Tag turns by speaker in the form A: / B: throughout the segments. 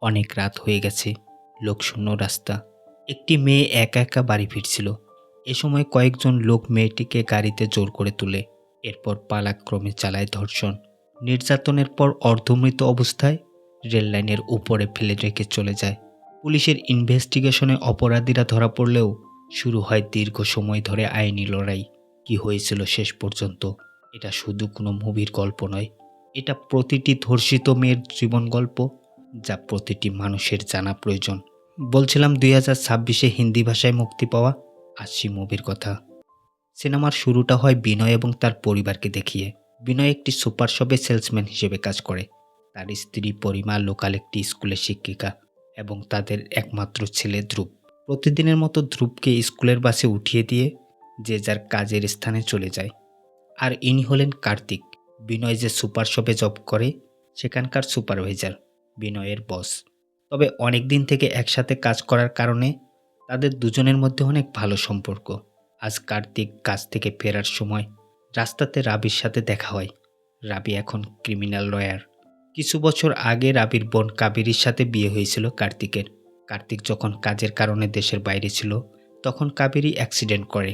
A: অনেক রাত হয়ে গেছে, লোকশূন্য রাস্তা। একটি মেয়ে একা একা বাড়ি ফিরছিল। এ সময় কয়েকজন লোক মেয়েটিকে গাড়িতে জোর করে তুলে, এরপর পালাক্রমে চালায় ধর্ষণ। নির্যাতনের পর অর্ধমৃত অবস্থায় রেললাইনের উপরে ফেলে রেখে চলে যায়। পুলিশের ইনভেস্টিগেশনে অপরাধীরা ধরা পড়লেও শুরু হয় দীর্ঘ সময় ধরে আইনি লড়াই। কি হয়েছিল শেষ পর্যন্ত? এটা শুধু কোনো মুভির গল্প নয়, এটা প্রতিটি ধর্ষিত মেয়ের জীবন গল্প, যা প্রতিটি মানুষের জানা প্রয়োজন। বলছিলাম 2026-এ হিন্দি ভাষায় মুক্তি পাওয়া আশি মুভির কথা। সিনেমার শুরুটা হয় বিনয় এবং তার পরিবারকে দেখিয়ে। বিনয় একটি সুপার শপে সেলসম্যান হিসেবে কাজ করে। তার স্ত্রী পরিমা লোকাল একটি স্কুলের শিক্ষিকা এবং তাদের একমাত্র ছেলে ধ্রুব। প্রতিদিনের মতো ধ্রুবকে স্কুলের বাসে উঠিয়ে দিয়ে যে যার কাজের স্থানে চলে যায়। আর ইনি হলেন কার্তিক, বিনয় যে সুপার শপে জব করে সেখানকার সুপারভাইজার, বিনয়ের বস। তবে অনেক দিন থেকে একসাথে কাজ করার কারণে তাদের দুজনের মধ্যে অনেক ভালো সম্পর্ক। আজ কার্তিক কাজ থেকে ফেরার সময় রাস্তাতে রাবির সাথে দেখা হয়। রাবি এখন ক্রিমিনাল লয়ার। কিছু বছর আগে রাবির বোন কাবেরীর সাথে বিয়ে হয়েছিল কার্তিকের। কার্তিক যখন কাজের কারণে দেশের বাইরে ছিল তখন কাবেরী অ্যাক্সিডেন্ট করে।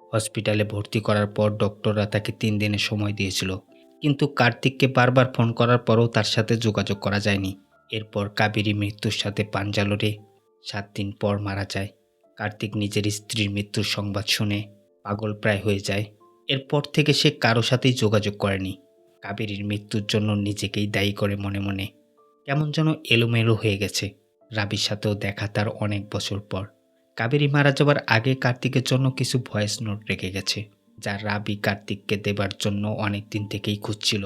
A: হসপিটালে ভর্তি করার পর ডক্টররা তাকে 3 দিনের সময় দিয়েছিল, কিন্তু কার্তিককে বারবার ফোন করার পরও তার সাথে যোগাযোগ করা যায়নি। এরপর কাবেরী মৃত্যুর সাথে পাঞ্জা লড়ে 7 দিন পর মারা যায়। কার্তিক নিজের স্ত্রীর মৃত্যুর সংবাদ শুনে পাগল প্রায় হয়ে যায়। এরপর থেকে সে কারো সাথেই যোগাযোগ করেনি। কাবেরীর মৃত্যুর জন্য নিজেকেই দায়ী করে মনে মনে। কেমন যেন এলোমেলো হয়ে গেছে। রাবির সাথেও দেখা তার অনেক বছর পর। কাবেরী মারা যাবার আগে কার্তিকের জন্য কিছু ভয়েস নোট রেখে গেছে, যা রাবি কার্তিককে দেবার জন্য অনেক দিন থেকেই খুঁজছিল।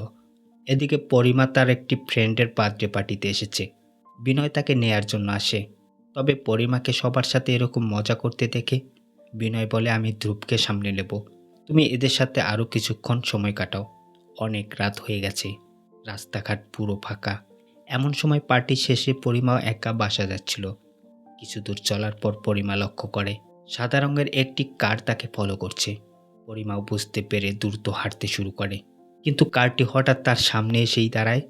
A: এদিকে পরিমা তার একটি ফ্রেন্ডের বার্থডে পার্টিতে এসেছে। বিনয় তাকে নেয়ার জন্য আসে। তবে পরিমাকে সবার সাথে এরকম মজা করতে দেখে বিনয় বলে, আমি ধ্রুবকে সামনে নেব, তুমি এদের সাথে আরও কিছুক্ষণ সময় কাটাও। অনেক রাত হয়ে গেছে, রাস্তাঘাট পুরো ফাঁকা। এমন সময় পার্টি শেষে পরিমাও একা বাসা যাচ্ছিল। কিছু দূর চলার পর পরিমা লক্ষ্য করে সাদা রঙের একটি কার তাকে ফলো করছে। পরিমাও বুঝতে পেরে দ্রুত হাঁটতে শুরু করে, কিন্তু কারটি হঠাৎ তার সামনে এসেই দাঁড়ায়।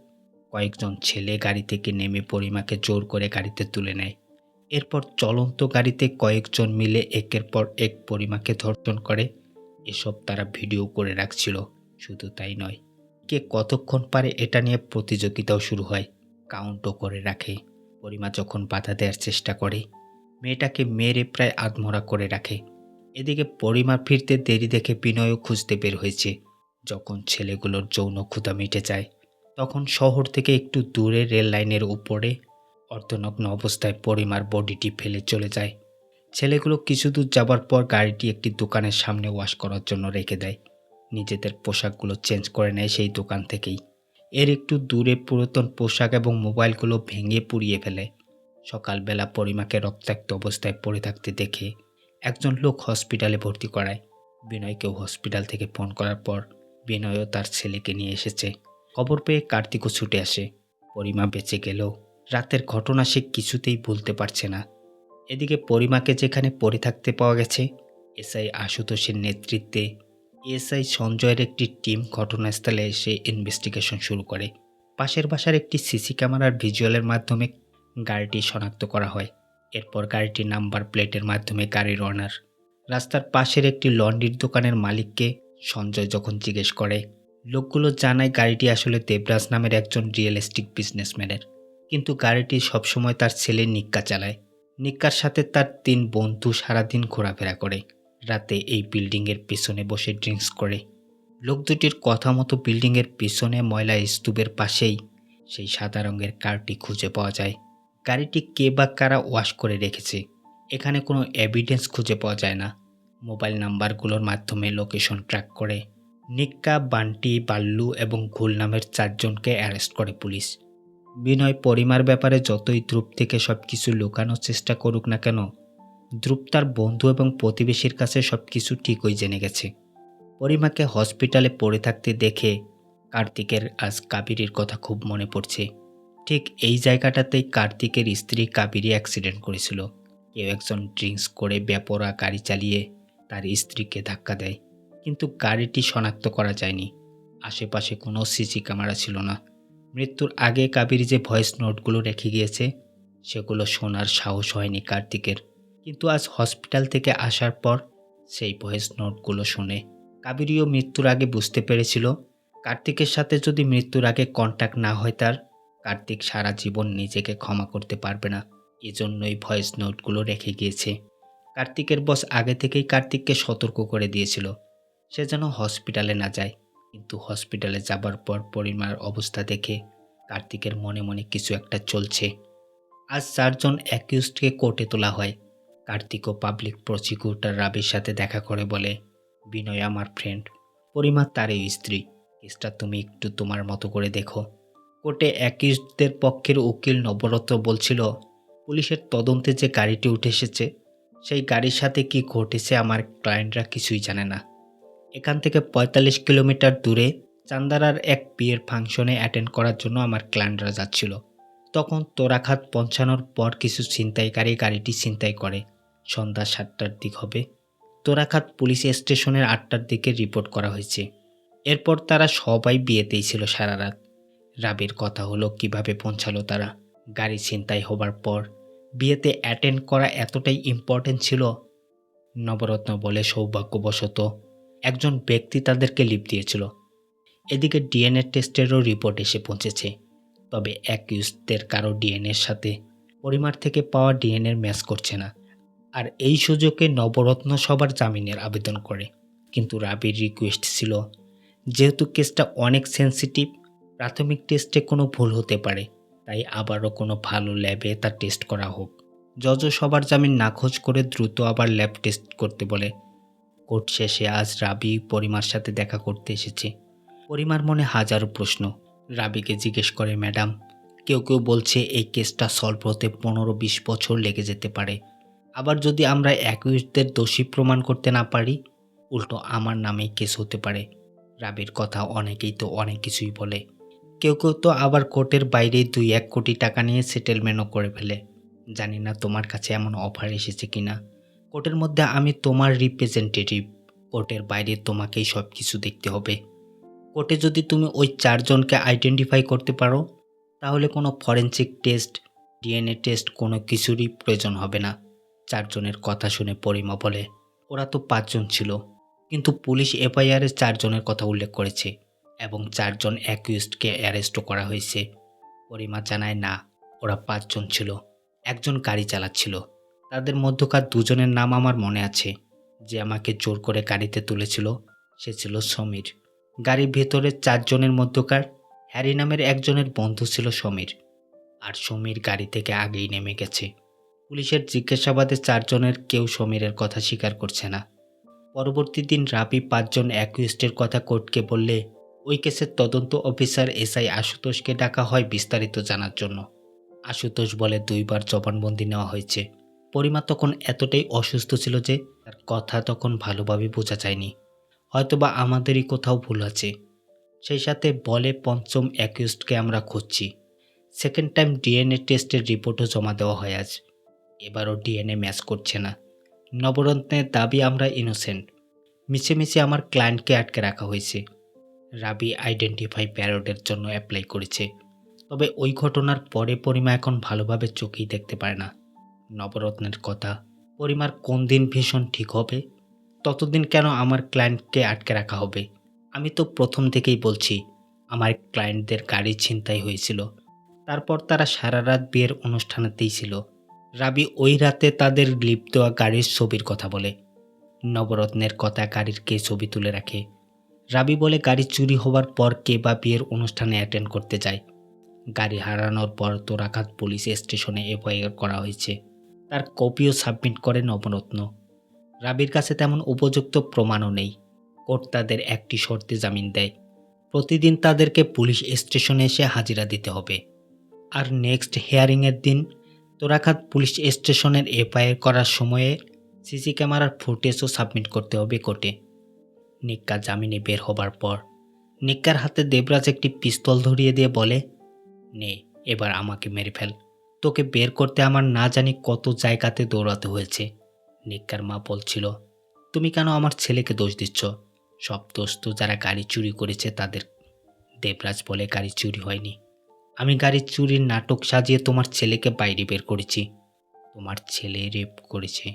A: কয়েকজন ছেলে গাড়ি থেকে নেমে পরিমাকে জোর করে গাড়িতে তুলে নেয়। এরপর চলন্ত গাড়িতে কয়েকজন মিলে একের পর এক পরিমাকে ধর্ষণ করে। এসব তারা ভিডিও করে রাখছিল। শুধু তাই নয়, কে কতক্ষণ পারে এটা নিয়ে প্রতিযোগিতাও শুরু হয়। কাউন্টও করে রাখে। পরিমা যখন বাধা দেওয়ার চেষ্টা করে, মেয়েটাকে মেরে প্রায় আধমরা করে রাখে। এদিকে পরিমা ফিরতে দেরি দেখে বিনয়ও খুঁজতে বের হয়েছে। যখন ছেলেগুলোর যৌন ক্ষুধা মিটে যায়, তখন শহর থেকে একটু দূরে রেল লাইনের উপরে অর্ধনগ্ন অবস্থায় পরিমার বডিটি ফেলে চলে যায়। ছেলেগুলো কিছু দূর যাবার পর গাড়িটি একটি দোকানের সামনে ওয়াশ করার জন্য রেখে দেয়। নিজেদের পোশাকগুলো চেঞ্জ করে নেয় সেই দোকান থেকেই। এর একটু দূরে পুরাতন পোশাক এবং মোবাইলগুলো ভেঙে পুড়িয়ে ফেলে। সকালবেলা পরিমাকে রক্তাক্ত অবস্থায় পড়ে থাকতে দেখে একজন লোক হসপিটালে ভর্তি করায়। বিনয়কেও হসপিটাল থেকে ফোন করার পর বিনয়ও তার ছেলেকে নিয়ে এসেছে। খবর পেয়ে কার্তিকও ছুটে আসে। পরিমা বেঁচে গেলেও রাতের ঘটনা সে কিছুতেই ভুলতে পারছে না। এদিকে পরিমাকে যেখানে পড়ে থাকতে পাওয়া গেছে, এসআই আশুতোষের নেতৃত্বে এসআই সঞ্জয়ের একটি টিম ঘটনাস্থলে এসে ইনভেস্টিগেশন শুরু করে। পাশের বাসার একটি সিসি ক্যামেরার ভিজুয়ালের মাধ্যমে গাড়িটি শনাক্ত করা হয়। এরপর গাড়িটির নাম্বার প্লেটের মাধ্যমে গাড়ির ওনার, রাস্তার পাশের একটি লন্ড্রির দোকানের মালিককে সঞ্জয় যখন জিজ্ঞেস করে, লোকগুলো জানায় গাড়িটি আসলে দেবরাজ নামের একজন রিয়েল এস্টেট বিজনেসম্যানের, কিন্তু গাড়িটি সবসময় তার ছেলে নিক্কা চালায়। নিক্কার সাথে তার 3 বন্ধু সারাদিন ঘোরাফেরা করে, রাতে এই বিল্ডিংয়ের পেছনে বসে ড্রিঙ্কস করে। লোক দুটির কথা মতো বিল্ডিংয়ের পেছনে ময়লা স্তূপের পাশেই সেই সাদা রঙের কারটি খুঁজে পাওয়া যায়। গাড়িটি কে বা কারা ওয়াশ করে রেখেছে, এখানে কোনো এভিডেন্স খুঁজে পাওয়া যায় না। মোবাইল নাম্বারগুলোর মাধ্যমে লোকেশন ট্র্যাক করে নিক্কা, বান্টি, বাল্লু এবং ঘুল নামের 4 জনকে অ্যারেস্ট করে পুলিশ। বিনয় পরিমার ব্যাপারে যতই ধ্রুব থেকে সব কিছু লুকানোর চেষ্টা করুক না কেন, ধ্রুব তার বন্ধু এবং প্রতিবেশীর কাছে সব কিছু ঠিকই জেনে গেছে। পরিমাকে হসপিটালে পড়ে থাকতে দেখে কার্তিকের আজ কাবেরীর কথা খুব মনে পড়ছে। ঠিক এই জায়গাটাতেই কার্তিকের স্ত্রী কাবেরী অ্যাক্সিডেন্ট করেছিল। কেউ একজন ড্রিঙ্কস করে বেপরোয়া গাড়ি চালিয়ে তার স্ত্রীকে ধাক্কা দেয়, কিন্তু গাড়িটি শনাক্ত করা যায়নি। আশেপাশে কোনো সিসি ক্যামেরা ছিল না। মৃত্যুর আগে কাবেরী যে ভয়েস নোটগুলো রেখে গিয়েছে সেগুলো শোনার সাহস হয়নি কার্তিকের। কিন্তু আজ হসপিটাল থেকে আসার পর সেই ভয়েস নোটগুলো শুনে কাবেরীও মৃত্যুর আগে বুঝতে পেরেছিল কার্তিকের সাথে যদি মৃত্যুর আগে কন্ট্যাক্ট না হয় তার, কার্তিক সারা জীবন নিজেকে ক্ষমা করতে পারবে না। এজন্যই ভয়েস নোটগুলো রেখে গিয়েছে। কার্তিকের বস আগে থেকেই কার্তিককে সতর্ক করে দিয়েছিল সে যেন হসপিটালে না যায়। কিন্তু হসপিটালে যাবার পর পরিমার অবস্থা দেখে কার্তিকের মনে মনে কিছু একটা চলছে। আজ 4 জন অ্যাকিউজডকে কোর্টে তোলা হয়। কার্তিক ও পাবলিক প্রসিকিউটর রাবির সাথে দেখা করে বলে, বিনয় আমার ফ্রেন্ড, পরিমা তারই স্ত্রী, কেসটা তুমি একটু তোমার মতো করে দেখো। কোর্টে অ্যাকিউজদের পক্ষের উকিল নবরত্ন বলছিল, পুলিশের তদন্তে যে গাড়িটি উঠে এসেছে সেই গাড়ির সাথে কি ঘটেছে আমার ক্লায়েন্টরা কিছুই জানে না। এখান থেকে ৪৫ কিলোমিটার দূরে চান্দারার এক বিয়ের ফাংশনে অ্যাটেন্ড করার জন্য আমার ক্লায়েন্টরা যাচ্ছিল। তখন তোরাখাত পৌঁছানোর পর কিছু ছিনতাইকারী গাড়িটি ছিনতাই করে। সন্ধ্যা ৭টার দিক হবে। তোরাখাত পুলিশ স্টেশনের ৮টার দিকে রিপোর্ট করা হয়েছে। এরপর তারা সবাই বিয়েতেই ছিল সারা রাত। রাবির কথা হলো কিভাবে পৌঁছালো তারা। গাড়ি ছিনতাই হবার পর বিয়েতে অ্যাটেন্ড করা এতটাই ইম্পর্টেন্ট ছিল। নবরত্ন বলে সৌভাগ্যবশত একজন ব্যক্তি তাদেরকে লিফট দিয়েছিল। এদিকে ডিএনএ টেস্টেরও রিপোর্ট এসে পৌঁছেছে। তবে অ্যাকিউজদের কারো ডিএনএর সাথে পরিমার থেকে পাওয়া ডিএনএর ম্যাচ করছে না। আর এই সুযোগে নবরত্ন সবার জামিনের আবেদন করে। কিন্তু রাবির রিকোয়েস্ট ছিল, যেহেতু কেসটা অনেক সেন্সিটিভ, প্রাথমিক টেস্টে কোনো ভুল হতে পারে, তাই আবারও কোনো ভালো ল্যাবে তার টেস্ট করা হোক। জজও সবার জামিন নাকচ করে দ্রুত আবার ল্যাব টেস্ট করতে বলে। কোর্ট শেষে আজ রাবি পরিমার সাথে দেখা করতে এসেছে। পরিমার মনে হাজারো প্রশ্ন। রাবিকে জিজ্ঞেস করে, ম্যাডাম, কেউ কেউ বলছে এই কেসটা সলভ হতে ১৫-২০ বছর লেগে যেতে পারে। আবার যদি আমরা অ্যাকিউজদের দোষী প্রমাণ করতে না পারি, উল্টো আমার নামেই কেস হতে পারে। রাবির কথা অনেকেই তো অনেক কিছুই বলে। কেউ কেউ তো আবার কোর্টের বাইরেই ২-১ কোটি টাকা নিয়ে সেটেলমেন্টও করে ফেলে। জানি না তোমার কাছে এমন অফার এসেছে কিনা। কোর্টের মধ্যে আমি তোমার রিপ্রেজেন্টেটিভ, কোর্টের বাইরে তোমাকেই সব কিছু দেখতে হবে। কোর্টে যদি তুমি ওই ৪ জনকে আইডেন্টিফাই করতে পারো, তাহলে কোনো ফরেনসিক টেস্ট, ডিএনএ টেস্ট কোনো কিছুরই প্রয়োজন হবে না। ৪ জনের কথা শুনে পরিমা বলে, ওরা তো ৫ জন ছিল, কিন্তু পুলিশ এফআইআরে ৪ জনের কথা উল্লেখ করেছে এবং ৪ জন অ্যাকিউজডকে অ্যারেস্টও করা হয়েছে। পরিমা জানায়, না, ওরা ৫ জন ছিল, একজন গাড়ি চালাচ্ছিল। তাদের মধ্যকার ২ জনের নাম আমার মনে আছে। যে আমাকে জোর করে গাড়িতে তুলেছিল সে ছিল সমীর। গাড়ির ভেতরে ৪ জনের মধ্যকার হ্যারি নামের একজনের বন্ধু ছিল সমীর। আর সমীর গাড়ি থেকে আগেই নেমে গেছে। পুলিশের জিজ্ঞাসাবাদে ৪ জনের কেউ সমীরের কথা স্বীকার করছে না। পরবর্তী দিন রাবি ৫ জন অ্যাকিউজডের কথা কোর্টকে বললে ওই কেসের তদন্ত অফিসার এসআই আশুতোষকে ডাকা হয় বিস্তারিত জানার জন্য। আশুতোষ বলে ২ বার জবানবন্দি নেওয়া হয়েছে। পরিমা তখন এতটাই অসুস্থ ছিল যে তার কথা তখন ভালোভাবে বোঝা যায়নি। হয়তোবা আমাদেরই কোথাও ভুল আছে। সেই সাথে বলে ৫ম অ্যাকিউজডকে আমরা খুঁজছি। সেকেন্ড টাইম ডিএনএ টেস্টের রিপোর্টও জমা দেওয়া হয় আজ। এবারও ডিএনএ ম্যাচ করছে না। নবরত্নের দাবি আমরা ইনোসেন্ট। মিছে আমার ক্লায়েন্টকে আটকে রাখা হয়েছে। রাবি আইডেন্টিফাই প্যারোডের জন্য অ্যাপ্লাই করেছে। তবে ওই ঘটনার পরে পরিমা এখন ভালোভাবে চোখেই দেখতে পারে না। নবরত্নের কথা, পরিমার কোন দিন ভীষণ ঠিক হবে, ততদিন কেন আমার ক্লায়েন্টকে আটকে রাখা হবে। আমি তো প্রথম থেকেই বলছি আমার ক্লায়েন্টদের গাড়ি ছিনতাই হয়েছিল। তারপর তারা সারা রাত বিয়ের অনুষ্ঠানেতেই ছিল। রাবি ওই রাতে তাদের লিফট দেওয়া গাড়ির ছবির কথা বলে। নবরত্নের কথা, গাড়ির কে ছবি তুলে রাখে। রাবি বলে গাড়ি চুরি হওয়ার পর কে বা বিয়ের অনুষ্ঠানে অ্যাটেন্ড করতে যায়। গাড়ি হারানোর পর তোরাখাত পুলিশ স্টেশনে এফআইআর করা হয়েছে। তার কপিও সাবমিট করে নবরত্ন। রাবির কাছে তেমন উপযুক্ত প্রমাণও নেই। কোর্ট তাদের একটি শর্তে জামিন দেয়, প্রতিদিন তাদেরকে পুলিশ স্টেশনে এসে হাজিরা দিতে হবে। আর নেক্সট হিয়ারিংয়ের দিন তোরাখাত পুলিশ স্টেশনের এফআইআর করার সময়ে সিসি ক্যামেরার ফুটেজও সাবমিট করতে হবে কোর্টে। নিক্কা জামিনে বের হবার পর নিক্কার হাতে দেবরাজ একটি পিস্তল ধরিয়ে দিয়ে বলে, নে, এবার আমাকে মেরে ফেল। তোকে বের করতে আমার না জানি কত জায়গাতে দৌড়াতে হয়েছে। নিক্কার মা বলছিল, তুমি কেন আমার ছেলেকে দোষ দিচ্ছ? সব দোষ তো যারা গাড়ি চুরি করেছে তাদের। দেবরাজ বলে, গাড়ি চুরি হয়নি, আমি গাড়ি চুরির নাটক সাজিয়ে তোমার ছেলেকে বাইরে বের করেছি। তোমার ছেলে রেপ করেছে।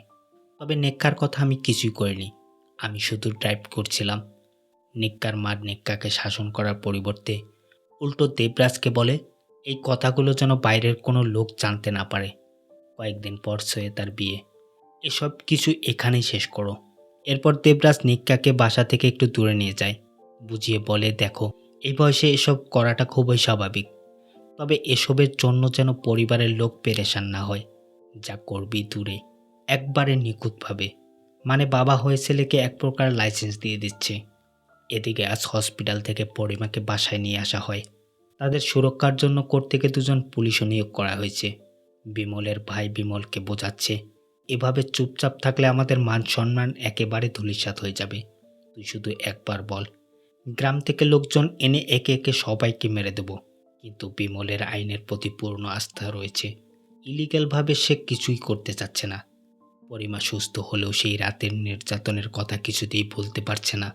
A: তবে নেক্কার কথা আমি কিছুই করিনি। আমি শুধু ড্রাইভ করছিলাম। নিক্কার মা নিক্কাকে শাসন করার পরিবর্তে উল্টো দেবরাজকে বলে এই কথাগুলো যেন বাইরের কোনো লোক জানতে না পারে। কয়েকদিন পর শ্বেতার বিয়ে। এসব কিছু এখানেই শেষ করো। এরপর দেবরাজ নিক্কাকে বাসা থেকে একটু দূরে নিয়ে যায়। বুঝিয়ে বলে, দেখো, এই বয়সে এসব করাটা খুবই স্বাভাবিক। তবে এসবের জন্য যেন পরিবারের লোক পেরেশান না হয়। যা করবি দূরে, একবারে নিখুঁতভাবে। মানে বাবা হয়ে ছেলেকে এক প্রকার লাইসেন্স দিয়ে দিচ্ছে। এদিকে আজ হসপিটাল থেকে পরিমাকে বাসায় নিয়ে আসা হয়। তাদের সুরক্ষার জন্য কোর্ট থেকে দুজন পুলিশও নিয়োগ করা হয়েছে। বিমলের ভাই বিমলকে বোঝাচ্ছে, এভাবে চুপচাপ থাকলে আমাদের মান সম্মান একেবারে ধূলিসাৎ হয়ে যাবে। তুই শুধু একবার বল, গ্রাম থেকে লোকজন এনে একে একে সবাইকে মেরে দেব। কিন্তু বিমলের আইনের প্রতি পূর্ণ আস্থা রয়েছে। ইলিগ্যালভাবে সে কিছুই করতে চাচ্ছে না। পরিমা সুস্থ হলেও সেই রাতের নির্যাতনের কথা কিছুতেই ভুলতে পারছে না।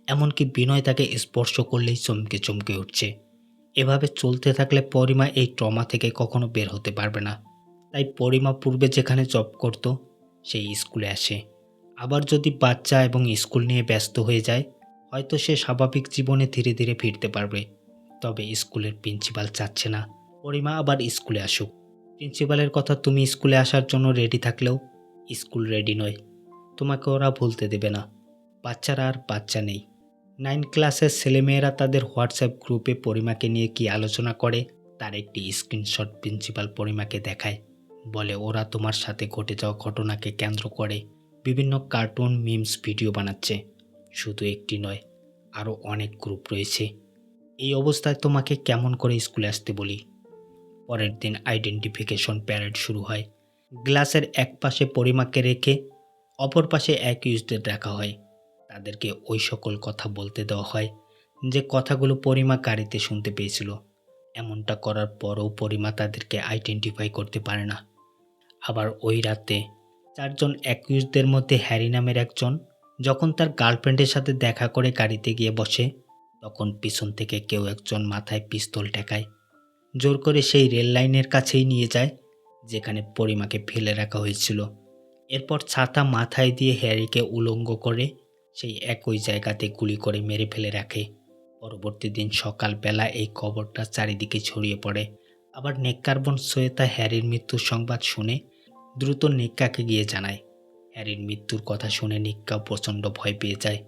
A: এমনকি বিনয় তাকে স্পর্শ করলেই চমকে চমকে উঠছে। এভাবে চলতে থাকলে পরিমা এই ট্রমা থেকে কখনো বের হতে পারবে না। তাই পরিমা পূর্বে যেখানে জব করত সেই স্কুলে আসে। আবার যদি বাচ্চা এবং স্কুল নিয়ে ব্যস্ত হয়ে যায়, হয়তো সে স্বাভাবিক জীবনে ধীরে ধীরে ফিরতে পারবে। তবে স্কুলের প্রিন্সিপাল চাচ্ছে না পরিমা আবার স্কুলে আসুক। প্রিন্সিপালের কথা, তুমি স্কুলে আসার জন্য রেডি থাকলেও স্কুল রেডি নয়। তোমাকে ওরা ভুলতে দেবে না। বাচ্চারা আর বাচ্চা নেই। 9 ক্লাসের ছেলেমেয়েরা তাদের হোয়াটসঅ্যাপ গ্রুপে পরিমাকে নিয়ে কি আলোচনা করে তার একটি স্ক্রিনশট প্রিন্সিপাল পরিমাকে দেখায়। বলে, ওরা তোমার সাথে ঘটে যাওয়া ঘটনাকে কেন্দ্র করে বিভিন্ন কার্টুন মিমস ভিডিও বানাচ্ছে। শুধু একটি নয়, আরও অনেক গ্রুপ রয়েছে। এই অবস্থায় তোমাকে কেমন করে স্কুলে আসতে বলি? পরের দিন আইডেন্টিফিকেশন প্যারেড শুরু হয়। গ্লাসের এক পাশে পরিমাকে রেখে অপর পাশে অ্যাকিউজদের রাখা হয়। তাদেরকে ওই সকল কথা বলতে দেওয়া হয় যে কথাগুলো পরিমা গাড়িতে শুনতে পেয়েছিল। এমনটা করার পরও পরিমা তাদেরকে আইডেন্টিফাই করতে পারে না। আবার ওই রাতে 4 জন অ্যাকিউজদের মধ্যে হ্যারি নামের একজন যখন তার গার্লফ্রেন্ডের সাথে দেখা করে গাড়িতে গিয়ে বসে, তখন পিছন থেকে কেউ একজন মাথায় পিস্তল ঠেকায়। জোর করে সেই রেল লাইনের কাছেই নিয়ে যায় যেখানে পরিমাকে ফেলে রাখা হয়েছিল। এরপর ছাতা মাথায় দিয়ে হ্যারিকে উলঙ্গ করে সেই একই জায়গাতে গুলি করে মেরে ফেলে রাখে। পরবর্তী দিন সকালবেলা এই খবরটা চারিদিকে ছড়িয়ে পড়ে। আবার নেককার বোন শ্বেতা হ্যারির মৃত্যুর সংবাদ শুনে দ্রুত নিক্কাকে গিয়ে জানায়। হ্যারির মৃত্যুর কথা শুনে নিক্কাও প্রচণ্ড ভয় পেয়ে যায়।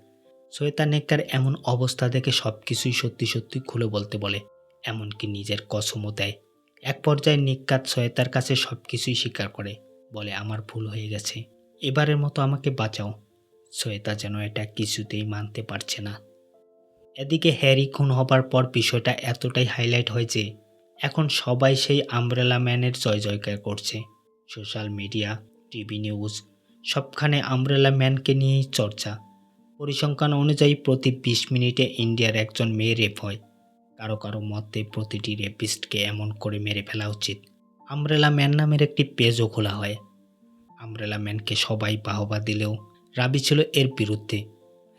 A: শ্বেতা নেককার এমন অবস্থা দেখে সব কিছুই সত্যি সত্যি খুলে বলতে বলে, এমনকি নিজের কসমও দেয়। এক পর্যায়ে নিক্কাত শ্বেতার কাছে সব কিছুই স্বীকার করে, বলে, আমার ভুল হয়ে গেছে, এবারের মতো আমাকে বাঁচাও। শ্বেতা যেন এটা কিছুতেই মানতে পারছে না। এদিকে হ্যারি খুন হবার পর বিষয়টা এতটাই হাইলাইট হয় যে এখন সবাই সেই আমব্রেলা ম্যানের জয় জয়কার করছে। সোশ্যাল মিডিয়া, টিভি নিউজ, সবখানে আমব্রেলা ম্যানকে নিয়েই চর্চা। পরিসংখ্যান অনুযায়ী প্রতি 20 মিনিটে ইন্ডিয়ার একজন মেয়ে রেপ হয়। কারো কারো মতে প্রতিটি রেপিস্টকে এমন করে মেরে ফেলা উচিত। আমব্রেলা ম্যান নামের একটি পেজও খোলা হয়। আমব্রেলা ম্যানকে সবাই বাহবা দিলেও রাবি ছিল এর বিরুদ্ধে।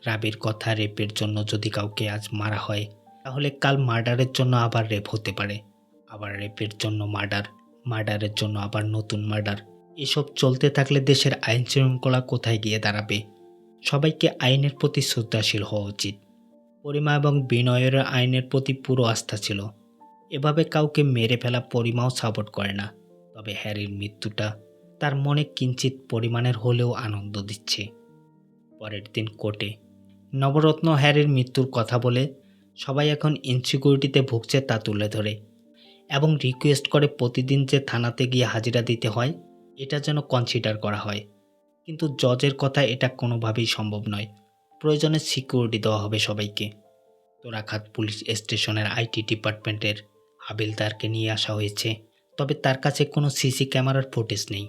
A: রাবির কথা, রেপের জন্য যদি কাউকে আজ মারা হয় তাহলে কাল মার্ডারের জন্য আবার রেপ হতে পারে, আবার রেপের জন্য মার্ডার, মার্ডারের জন্য আবার নতুন মার্ডার। এসব চলতে থাকলে দেশের আইন শৃঙ্খলা কোথায় গিয়ে দাঁড়াবে? সবাইকে আইনের প্রতি শ্রদ্ধাশীল হওয়া উচিত। পরিমা এবং বিনয়ের আইনের প্রতি পুরো আস্থা ছিল। এভাবে কাউকে মেরে ফেলা পরিমাও সাপোর্ট করে না। তবে হ্যারির মৃত্যুটা তার মনে কিঞ্চিত পরিমাণের হলেও আনন্দ দিচ্ছে। পরের দিন কোর্টে নবরত্ন হ্যারির মৃত্যুর কথা বলে সবাই এখন ইনসিকিউরিটিতে ভুগছে তা তুলে ধরে এবং রিকোয়েস্ট করে প্রতিদিন যে থানাতে গিয়ে হাজিরা দিতে হয় এটা যেন কনসিডার করা হয়। কিন্তু জজের কথা এটা কোনোভাবেই সম্ভব নয়। প্রয়োজনে সিকিউরিটি দেওয়া হবে সবাইকে। তোরাখাত পুলিশ স্টেশনের আইটি ডিপার্টমেন্টের হাবিলদারকে নিয়ে আসা হয়েছে। তবে তার কাছে কোনো সিসি ক্যামেরার ফুটেজ নেই।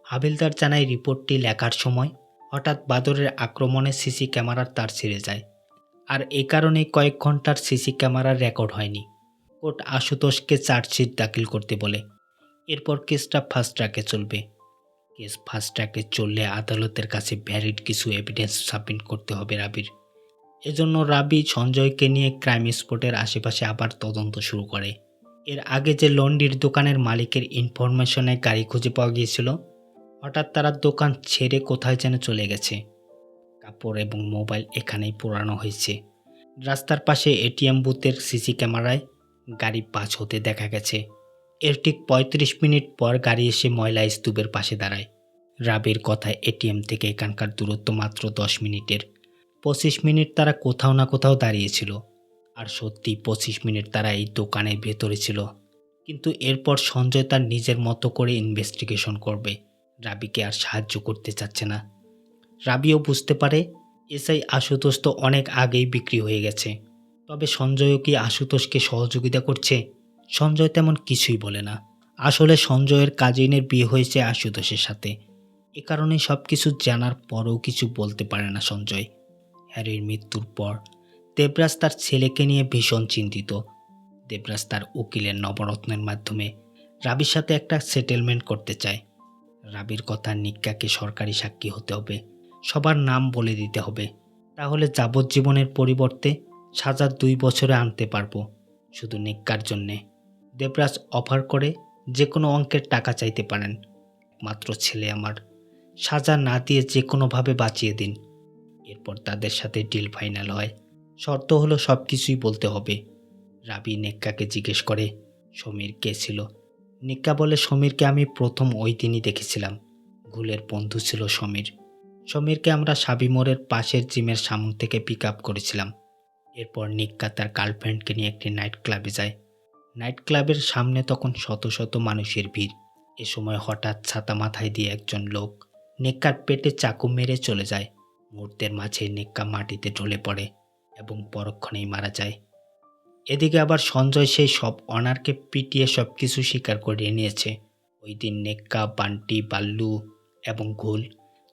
A: হাবিলদার জানায় রিপোর্টটি লেখার সময় হঠাৎ বাদরের আক্রমণে সিসি ক্যামেরার তার ছিঁড়ে যায়, আর এ কারণেই কয়েক ঘন্টার সিসি ক্যামেরার রেকর্ড হয়নি। কোর্ট আশুতোষকে চার্জশিট দাখিল করতে বলে। এরপর কেসটা ফাস্ট ট্র্যাকে চলবে। কেস ফাস্ট ট্র্যাকে চললে আদালতের কাছে ভ্যালিড কিছু এভিডেন্স সাবমিট করতে হবে রাবির। এজন্য রাবি সঞ্জয়কে নিয়ে ক্রাইম স্পটের আশেপাশে আবার তদন্ত শুরু করে। এর আগে যে লন্ড্রির দোকানের মালিকের ইনফরমেশনে গাড়ি খুঁজে পাওয়া গিয়েছিল, হঠাৎ তারা দোকান ছেড়ে কোথায় যেন চলে গেছে। কাপড় এবং মোবাইল এখানেই পোড়ানো হয়েছে। রাস্তার পাশে এটিএম বুথের সিসি ক্যামেরায় গাড়ি পাঁচ হতে দেখা গেছে। এর ঠিক ৩৫ মিনিট পর গাড়ি এসে ময়লা স্তূপের পাশে দাঁড়ায়। রাবির কথায় এটিএম থেকে এখানকার দূরত্ব মাত্র ১০ মিনিটের। ২৫ মিনিট তারা কোথাও না কোথাও দাঁড়িয়েছিল। আর সত্যি ২৫ মিনিট তারা এই দোকানের ভেতরে ছিল। কিন্তু এরপর সঞ্জয় তার নিজের মতো করে ইনভেস্টিগেশন করবে। রাবিকে আর সাহায্য করতে চাচ্ছে না। রাবিও বুঝতে পারে এসআই আশুতোষ তো অনেক আগেই বিক্রি হয়ে গেছে। তবে সঞ্জয়ও কি আশুতোষকে সহযোগিতা করছে? সঞ্জয় তেমন কিছুই বলে না। আসলে সঞ্জয়ের কাজিনের বিয়ে হয়েছে আশুতোষের সাথে। এ কারণে সব কিছু জানার পরেও কিছু বলতে পারে না সঞ্জয়। হ্যারির মৃত্যুর পর দেবরাজ তার ছেলেকে নিয়ে ভীষণ চিন্তিত। দেবরাজ তার উকিলের নবরত্নের মাধ্যমে রাবির সাথে একটা সেটেলমেন্ট করতে চায়। রাবির কথা নিক্কাকে সরকারি সাক্ষী হতে হবে, সবার নাম বলে দিতে হবে। তাহলে যাবজ্জীবনের পরিবর্তে সাজা ২ বছরে আনতে পারবো, শুধু নিক্কার জন্যে। দেবরাজ অফার করে যে কোনো অঙ্কের টাকা চাইতে পারেন। একমাত্র ছেলে আমার, সাজা না দিয়ে যে কোনোভাবে বাঁচিয়ে দিন। এরপর তাদের সাথে ডিল ফাইনাল হয়। শর্ত হলো সব কিছুই বলতে হবে। রাবি নিক্কাকে জিজ্ঞেস করে সমীর কে ছিল। নিক্কা বলে সমীরকে আমি প্রথম ওই দিনই দেখেছিলাম। গুলের বন্ধু ছিল সমীর। সমীরকে আমরা সাবিমোড়ের পাশের জিমের সামনে থেকে পিক আপ করেছিলাম। এরপর নিক্কা তার গার্লফ্রেন্ডকে নিয়ে একটি নাইট ক্লাবে যায়। নাইট ক্লাবের সামনে তখন শত শত মানুষের ভিড়। এ সময় হঠাৎ ছাতা মাথায় দিয়ে একজন লোক নিক্কার পেটে চাকু মেরে চলে যায়। মুহূর্তের মাঝে নিক্কা মাটিতে ঢলে পড়ে এবং পরক্ষণেই মারা যায়। এদিকে আবার সঞ্জয় সেই সব অনারকে পিটিয়ে সবকিছু স্বীকার করিয়ে নিয়েছে। ওই দিন নিক্কা, বান্টি, বাল্লু এবং ঘোল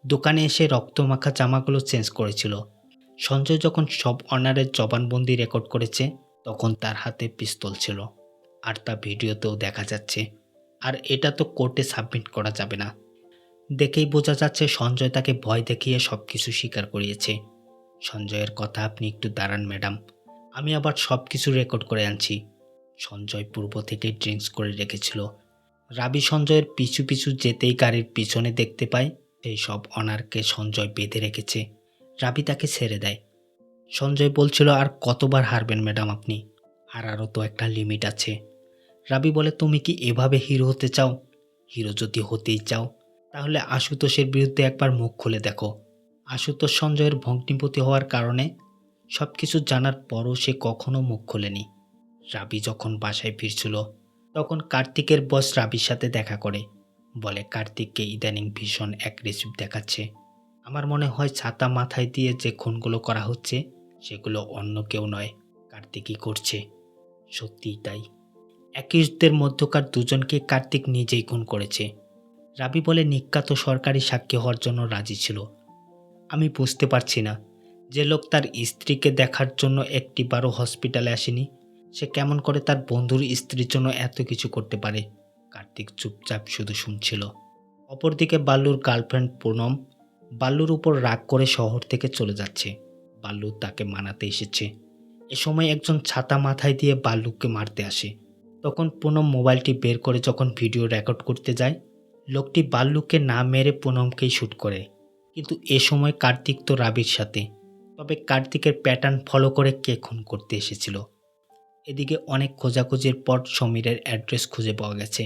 A: দোকানে এসে রক্তমাখা জামাগুলো চেঞ্জ করেছিল। সঞ্জয় যখন সব অনারের জবানবন্দি রেকর্ড করেছে তখন তার হাতে পিস্তল ছিল, আর তা ভিডিওতেও দেখা যাচ্ছে। আর এটা তো কোর্টে সাবমিট করা যাবে না। দেখেই বোঝা যাচ্ছে সঞ্জয় তাকে ভয় দেখিয়ে সবকিছু স্বীকার করিয়েছে। সঞ্জয়ের কথা আপনি একটু দাঁড়ান ম্যাডাম, আমি আবার সব কিছু রেকর্ড করে আনছি। সঞ্জয় পূর্ব থেকে ড্রিঙ্কস করে রেখেছিল। রাবি সঞ্জয়ের পিছু পিছু যেতেই গাড়ির পিছনে দেখতে পায় সেই সব অনারকে সঞ্জয় বেঁধে রেখেছে। রাবি তাকে ছেড়ে দেয়। সঞ্জয় বলছিল আর কতবার হারবেন ম্যাডাম আপনি, হারারও তো একটা লিমিট আছে। রাবি বলে তুমি কি এভাবে হিরো হতে চাও? হিরো যদি হতেই চাও তাহলে আশুতোষের বিরুদ্ধে একবার মুখ খুলে দেখো। আশুতোষ সঞ্জয়ের ভগ্নিপতি হওয়ার কারণে সব কিছু জানার পরও সে কখনো মুখ খোলেনি। রাবি যখন বাসায় ফিরছিল তখন কার্তিকের বস রাবির সাথে দেখা করে। বলে কার্তিককে ইদানিং ভীষণ অ্যাগ্রেসিভ দেখাচ্ছে। আমার মনে হয় ছাতা মাথায় দিয়ে যে খুনগুলো করা হচ্ছে সেগুলো অন্য কেউ নয়, কার্তিকই করছে। সত্যিই তাই। অ্যাকিউজদের মধ্যকার দুজনকে কার্তিক নিজেই খুন করেছে। রাবি বলে নিক্কা তো সরকারি সাক্ষী হওয়ার জন্য রাজি ছিল। আমি বুঝতে পারছি না, যে লোক তার স্ত্রীকে দেখার জন্য একটিবারও হসপিটালে আসেনি সে কেমন করে তার বন্ধুর স্ত্রীর জন্য এত কিছু করতে পারে। কার্তিক চুপচাপ শুধু শুনছিল। অপরদিকে বাল্লুর গার্লফ্রেন্ড পুনম বাল্লুর উপর রাগ করে শহর থেকে চলে যাচ্ছে। বাল্লু তাকে মানাতে এসেছে। এ সময় একজন ছাতা মাথায় দিয়ে বাল্লুকে মারতে আসে। তখন পুনম মোবাইলটি বের করে যখন ভিডিও রেকর্ড করতে যায় লোকটি বাল্লুকে না মেরে পুনমকেই শ্যুট করে। কিন্তু এ সময় কার্তিক তো রাবির সাথে। তবে কার্তিকের প্যাটার্ন ফলো করে কে খুন করতে এসেছিল। এদিকে অনেক খোঁজাখুঁজির পর সমীরের অ্যাড্রেস খুঁজে পাওয়া গেছে।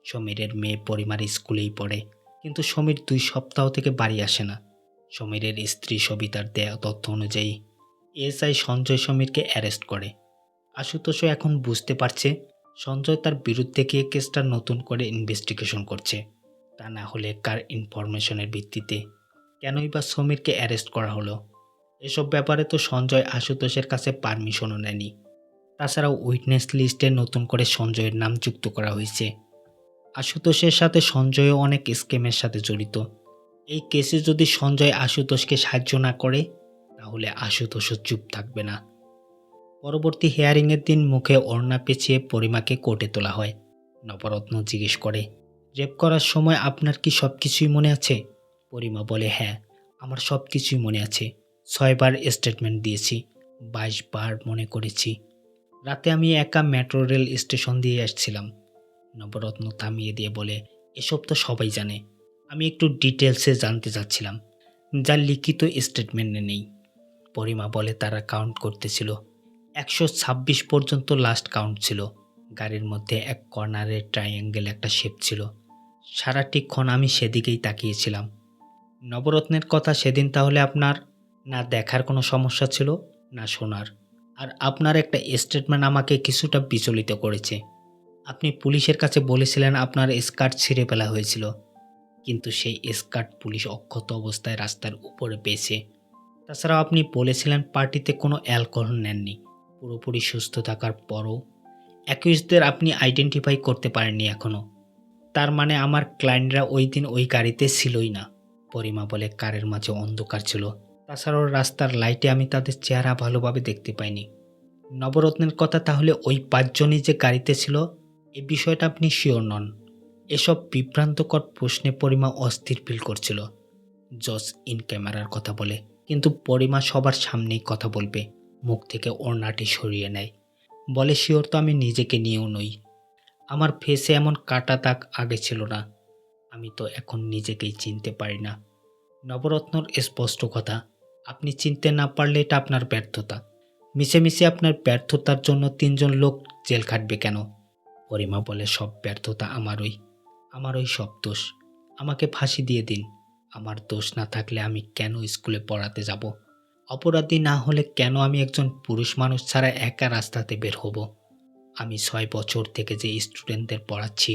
A: সমীরের মেয়ে পরিমার স্কুলেই পড়ে, কিন্তু সমীর ২ সপ্তাহ থেকে বাড়ি আসে না। সমীরের স্ত্রী সবিতার দেয়া তথ্য অনুযায়ী এসআই সঞ্জয় সমীরকে অ্যারেস্ট করে। আশুতোষও এখন বুঝতে পারছে সঞ্জয় তার বিরুদ্ধে গিয়ে কেসটা নতুন করে ইনভেস্টিগেশন করছে। তা না হলে কার ইনফরমেশনের ভিত্তিতে কেনই বা সমীরকে অ্যারেস্ট করা হলো? এসব ব্যাপারে তো সঞ্জয় আশুতোষের কাছে পারমিশনও নেয়নি। তাছাড়াও উইটনেস লিস্টে নতুন করে সঞ্জয়ের নাম যুক্ত করা হয়েছে। আশুতোষের সাথে সঞ্জয়ও অনেক স্ক্যামের সাথে জড়িত। এই কেসে যদি সঞ্জয় আশুতোষকে সাহায্য না করে তাহলে আশুতোষও চুপ থাকবে না। পরবর্তী হিয়ারিংয়ের দিন মুখে ওড়না পেঁচিয়ে পরিমাকে কোর্টে তোলা হয়। নবরত্ন জিজ্ঞেস করে রেপ করার সময় আপনার কি সব কিছুই মনে আছে? পরিমা বলে হ্যাঁ, আমার সব কিছুই মনে আছে। ৬ বার স্টেটমেন্ট দিয়েছি, ২২ বার মনে করেছি। রাতে আমি একা মেট্রো রেল স্টেশন দিয়ে আসছিলাম। নবরত্ন থামিয়ে দিয়ে বলে, এসব তো সবাই জানে। আমি একটু ডিটেলসে জানতে চাচ্ছিলাম, যা লিখিত স্টেটমেন্টে নেই। পরিমা বলে তারা কাউন্ট করতেছিল। 126 পর্যন্ত লাস্ট কাউন্ট ছিল। গাড়ির মধ্যে এক কর্নারের ট্রায়াঙ্গেল একটা শেপ ছিল। সারাটিক্ষণ আমি সেদিকেই তাকিয়েছিলাম। নবরত্নের কথা সেদিন তাহলে আপনার না দেখার কোনো সমস্যা ছিল, না শোনার। আর আপনার একটা স্টেটমেন্ট আমাকে কিছুটা বিচলিত করেছে। আপনি পুলিশের কাছে বলেছিলেন আপনার স্কার্ট ছিঁড়ে ফেলা হয়েছিল, কিন্তু সেই স্কার্ট পুলিশ অক্ষত অবস্থায় রাস্তার উপরে পেয়েছে। তাছাড়াও আপনি বলেছিলেন পার্টিতে কোনো অ্যালকোহল নেননি। পুরোপুরি সুস্থ থাকার পরও অ্যাকিউজদের আপনি আইডেন্টিফাই করতে পারেননি এখনও। তার মানে আমার ক্লায়েন্টরা ওই দিন ওই গাড়িতে ছিলই না। পরিমা বলে কারের মাঝে অন্ধকার ছিল। তাছাড়াও রাস্তার লাইটে আমি তাদের চেহারা ভালোভাবে দেখতে পাইনি। নবরত্নের কথা তাহলে ওই 5 জনই যে গাড়িতে ছিল, এই বিষয়টা আপনি শিওর নন? এসব বিভ্রান্তকর প্রশ্নে পরিমা অস্থির ফিল করছিল। জজ ইন ক্যামেরার কথা বলে, কিন্তু পরিমা সবার সামনেই কথা বলবে। মুখ থেকে ওড়নাটি সরিয়ে নেয়। বলে, শিওর তো আমি নিজেকে নিয়েও নই। আমার ফেসে এমন কাটা দাগ আগে ছিল না। আমি তো এখন নিজেকেই চিনতে পারি না। নবরত্নর স্পষ্ট কথা, আপনি চিনতে না পারলে এটা আপনার ব্যর্থতা। মিশে আপনার ব্যর্থতার জন্য 3 জন লোক জেল খাটবে কেন? পরিমা বলে, সব ব্যর্থতা আমারই সব দোষ। আমাকে ফাঁসি দিয়ে দিন। আমার দোষ না থাকলে আমি কেন স্কুলে পড়াতে যাব? অপরাধী না হলে কেন আমি একজন পুরুষ মানুষ ছাড়া একা রাস্তাতে বের হব? আমি 6 বছর থেকে যে স্টুডেন্টদের পড়াচ্ছি,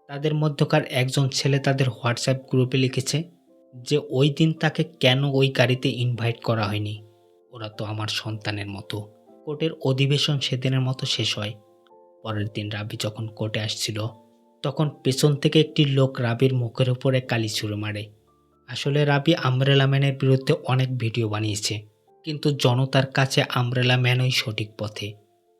A: তাদের মধ্যকার একজন ছেলে তাদের হোয়াটসঅ্যাপ গ্রুপে লিখেছে যে ওই দিন তাকে কেন ওই গাড়িতে ইনভাইট করা হয়নি। ওরা তো আমার সন্তানের মতো। কোর্টের অধিবেশন সেদিনের মতো শেষ হয়। পরের দিন রাবি যখন কোর্টে আসছিল, তখন পেছন থেকে একটি লোক রাবির মুখের উপরে কালি ছুঁড়ে মারে। আসলে রাবি আমব্রেলা ম্যানের বিরুদ্ধে অনেক ভিডিও বানিয়েছে, কিন্তু জনতার কাছে আমব্রেলা ম্যানই সঠিক পথে।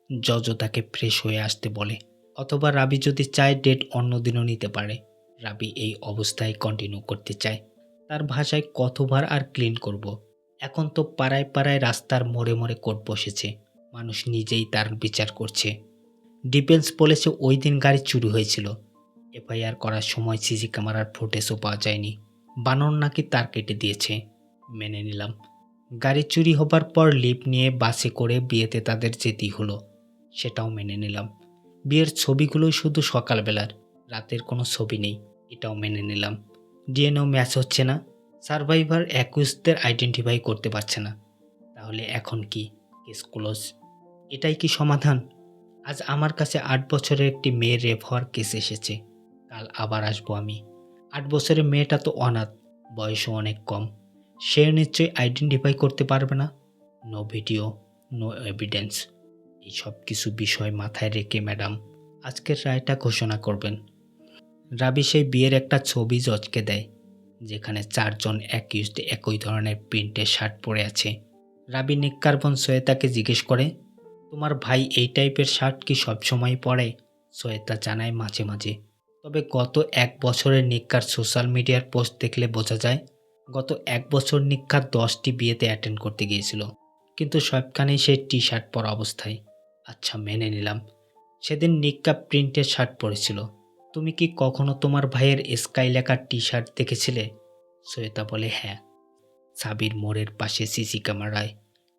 A: জজও তাকে ফ্রেশ হয়ে আসতে বলে, অথবা রাবি যদি চায় ডেট অন্যদিনও নিতে পারে। রাবি এই অবস্থায় কন্টিনিউ করতে চায়। তার ভাষায় কতবার আর ক্লিন করব। এখন তো পাড়ায় পাড়ায় রাস্তার মোড়ে মোড়ে কোর্ট বসেছে। মানুষ নিজেই তার বিচার করছে। ডিফেন্স বলেছে ওই দিন গাড়ি চুরি হয়েছিল। এফআইআর করার সময় সিসি ক্যামেরার ফুটেজও পাওয়া যায়নি। বানর নাকি তার কেটে দিয়েছে। মেনে নিলাম। গাড়ি চুরি হবার পর লিফট নিয়ে বাসে করে বিয়েতে তাদের যেতেই হলো, সেটাও মেনে নিলাম। বিয়ের ছবিগুলোই শুধু সকালবেলার, রাতের কোনো ছবি নেই, এটাও মেনে নিলাম। ডিএনএও ম্যাচ হচ্ছে না। সার্ভাইভার অ্যাকিউজদের আইডেন্টিফাই করতে পারছে না। তাহলে এখন কি? Case close. এটাই কি সমাধান? আজ আমার কাছে 8 বছরের একটি মেয়ের রেপ হওয়ার কেস এসেছে। কাল আবার আসবো আমি। 8 বছরের মেয়েটা তো অনাথ, বয়সও অনেক কম। সে নিশ্চয়ই আইডেন্টিফাই করতে পারবে না। No video, no evidence. এই সব কিছু বিষয় মাথায় রেখে ম্যাডাম আজকের রায়টা ঘোষণা করবেন। রাবি সেই বিয়ের একটা ছবি জজকে দেয়, যেখানে 4 জন অ্যাকিউজড একই ধরনের প্রিন্টের শার্ট পরে আছে। রাবি নিক্কার বোন শ্বেতাকে জিজ্ঞেস করে, তোমার ভাই এই টাইপের শার্ট কি সবসময় পরে? শ্বেতা জানায় মাঝে মাঝে। তবে গত 1 বছরের নিক্কার সোশ্যাল মিডিয়ার পোস্ট দেখলে বোঝা যায়, গত 1 বছর নিক্কা 10টি বিয়েতে অ্যাটেন্ড করতে গিয়েছিল, কিন্তু সবখানেই সে টি শার্ট পরা অবস্থায়। আচ্ছা, মেনে নিলাম সেদিন নিক্কা প্রিন্টের শার্ট পরেছিল। তুমি কি কখনো তোমার ভাইয়ের স্কাই লেখা টি শার্ট দেখেছিলে? শ্বেতা বলে, হ্যাঁ। সাবির মোড়ের পাশে সিসি ক্যামেরায়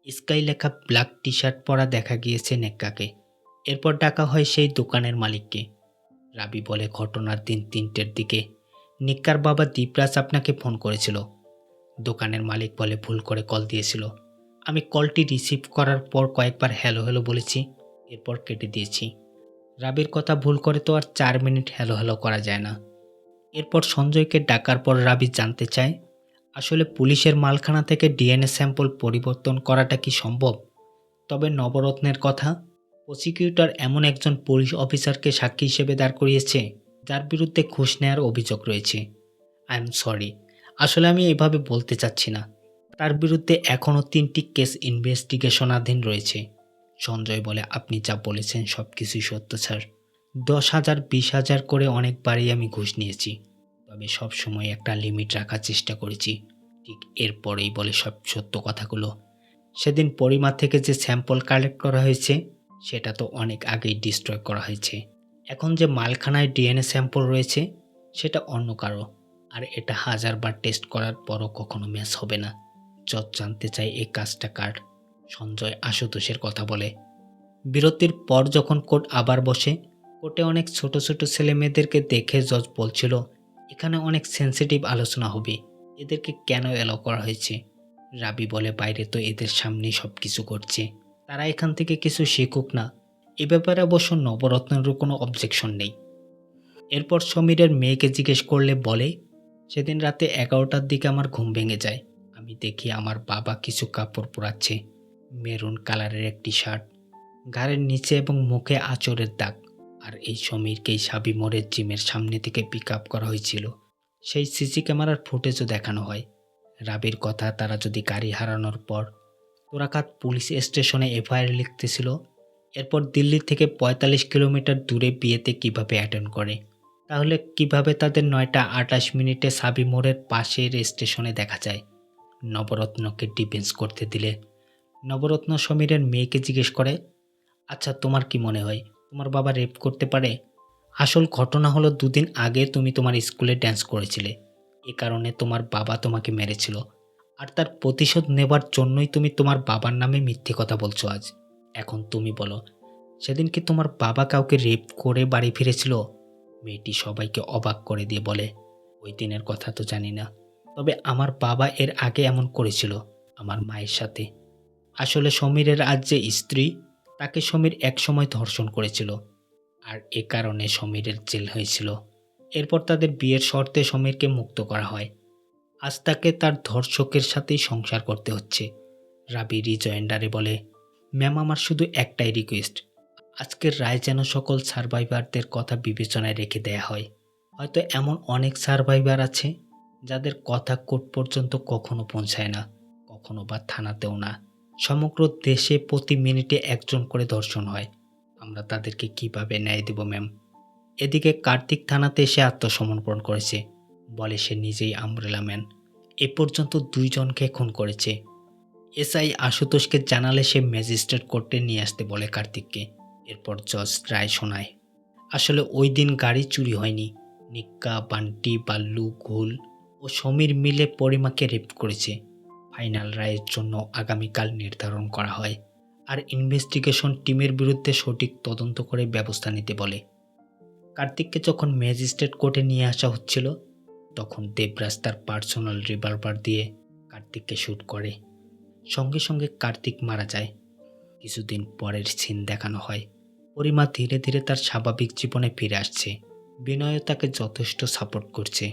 A: স্কাই লেখা ব্ল্যাক টি শার্ট পরা দেখা গিয়েছে নেক্কাকে। এরপর ডাকা হয় সেই দোকানের মালিককে। রাবি বলে, ঘটনার দিন 3টের দিকে নিক্কার বাবা দীপরাজ আপনাকে ফোন করেছিল। দোকানের মালিক বলে, ভুল করে কল দিয়েছিল। আমি কলটি রিসিভ করার পর কয়েকবার হ্যালো হ্যালো বলেছি, এরপর কেটে দিয়েছি। রাবির কথা ভুল করে তো আর 4 মিনিট হ্যালো হ্যালো করা যায় না। এরপর সঞ্জয়কে ডাকার পর রাবি জানতে চায়, আসলে পুলিশের মালখানা থেকে ডিএনএ স্যাম্পল পরিবর্তন করাটা কি সম্ভব? তবে নবরত্নের কথা, প্রসিকিউটর এমন একজন পুলিশ অফিসারকে সাক্ষী হিসেবে দাঁড় করিয়েছে যার বিরুদ্ধে ঘুষ নেওয়ার অভিযোগ রয়েছে। আই এম সরি, আসলে আমি এভাবে বলতে চাচ্ছি না। তার বিরুদ্ধে এখনও 3টি কেস ইনভেস্টিগেশনাধীন রয়েছে। সঞ্জয় বলে, আপনি যা বলেছেন সব কিছুই সত্য স্যার। 10,000 20,000 করে অনেকবারই আমি ঘুষ নিয়েছি, তবে সবসময় একটা লিমিট রাখার চেষ্টা করেছি। ঠিক এরপরেই বলে সব সত্য কথাগুলো। সেদিন পরিমা থেকে যে স্যাম্পল কালেক্ট করা হয়েছে, সেটা তো অনেক আগেই ডিস্ট্রয় করা হয়েছে। এখন যে মালখানায় ডিএনএ স্যাম্পল রয়েছে সেটা অন্য কারো। আর এটা হাজারবার টেস্ট করার পরও কখনো ম্যাচ হবে না। জজ জানতে চায় এই কাজটা কার। সঞ্জয় আশুতোষের কথা বলে। বিরতির পর যখন কোর্ট আবার বসে, কোর্টে অনেক ছোট ছোট ছেলে মেয়েদেরকে দেখে জজ বলছিল, এখানে অনেক সেন্সিটিভ আলোচনা হবে, এদেরকে কেন এলাও করা হয়েছে। রাবি বলে, বাইরে তো এদের সামনেই সব কিছু করছে, তারা এখান থেকে কিছু শিখুক না। এ ব্যাপারে অবশ্য নবরত্নেরও কোনো অবজেকশন নেই। এরপর সমীরের মেয়েকে জিজ্ঞেস করলে বলে, সেদিন রাতে 11টার দিকে আমার ঘুম ভেঙে যায়। আমি দেখি আমার বাবা কিছু কাপড় পরাচ্ছে, মেরুন কালারের একটি শার্ট, ঘাড়ের নিচে এবং মুখে আঁচড়ের দাগ। আর এই সমীরকেই সাবি মোড়ের জিমের সামনে থেকে পিক আপ করা হয়েছিল। সেই সিসি ক্যামেরার ফুটেজও দেখানো হয়। রাবির কথা, তারা যদি গাড়ি হারানোর পর তোরাকাত পুলিশ স্টেশনে এফআইআর লিখতেছিল, এরপর দিল্লি থেকে ৪৫ কিলোমিটার দূরে বিয়েতে কিভাবে অ্যাটেন্ড করে, তাহলে কিভাবে তাদের ৯টা ২৮ সাবি মোড়ের পাশের স্টেশনে দেখা যায়। নবরত্নকে ডিফেন্স করতে দিলে নবরত্ন সমীরের মেয়েকে জিজ্ঞেস করে, আচ্ছা তোমার কি মনে হয় তোমার বাবা রেপ করতে পারে? আসল ঘটনা হলো ২ দিন আগে তুমি তোমার স্কুলে ড্যান্স করেছিলে, এ কারণে তোমার বাবা তোমাকে মেরেছিল। আর তার প্রতিশোধ নেবার জন্যই তুমি তোমার বাবার নামে মিথ্যে কথা বলছো আজ। এখন তুমি বলো, সেদিন কি তোমার বাবা কাউকে রেপ করে বাড়ি ফিরেছিল? মেয়েটি সবাইকে অবাক করে দিয়ে বলে, ওই দিনের কথা তো জানি না, তবে আমার বাবা এর আগে এমন করেছিল আমার মায়ের সাথে। আসলে সমীরের আজ যে স্ত্রী, তাকে সমীর একসময় ধর্ষণ করেছিল, আর এ কারণে সমীরের জেল হয়েছিল। এরপর তাদের বিয়ের শর্তে সমীরকে মুক্ত করা হয়। আজ তাকে তার ধর্ষকের সাথেই সংসার করতে হচ্ছে। রাবি রিজয়েন্ডারে বলে, ম্যাম আমার শুধু একটাই রিকোয়েস্ট, আজকের রায় যেন সকল সার্ভাইভারদের কথা বিবেচনায় রেখে দেয়া হয়। হয়তো এমন অনেক সার্ভাইভার আছে যাদের কথা কোর্ট পর্যন্ত কখনো পৌঁছায় না, কখনো বা থানাতেও না। সমগ্র দেশে প্রতি মিনিটে একজন করে ধর্ষণ হয়, আমরা তাদেরকে কিভাবে ন্যায় দেব ম্যাম? এদিকে কার্তিক থানাতে এসে আত্মসমর্পণ করেছে, বলে সে নিজেই আমব্রেলা ম্যান। এ পর্যন্ত ২ জনকে খুন করেছে। এসআই আশুতোষকে জানালে সে ম্যাজিস্ট্রেট কোর্টে নিয়ে আসতে বলে কার্তিককে। এরপর জজ রায় শোনায়। আসলে ওই দিন গাড়ি চুরি হয়নি, নিক্কা, বান্টি, বাল্লু, ঘুল ও সমীর মিলে পরিমাকে রেপ করেছে। ফাইনাল রায়ের জন্য আগামীকাল নির্ধারণ করা হয়। আর ইনভেস্টিগেশন টিমের বিরুদ্ধে সঠিক তদন্ত করে ব্যবস্থা নিতে বলে। কার্তিককে যখন ম্যাজিস্ট্রেট কোর্টে নিয়ে আসা হচ্ছিল, তখন দেবরাজ তার পার্সোনাল রিভলভার দিয়ে কার্তিককে শ্যুট করে। সঙ্গে সঙ্গে কার্তিক মারা যায়। কিছুদিন পরের সিন দেখানো হয়। পরিমা ধীরে ধীরে তার স্বাভাবিক জীবনে ফিরে আসছে। বিনয়ও তাকে যথেষ্ট সাপোর্ট করছে।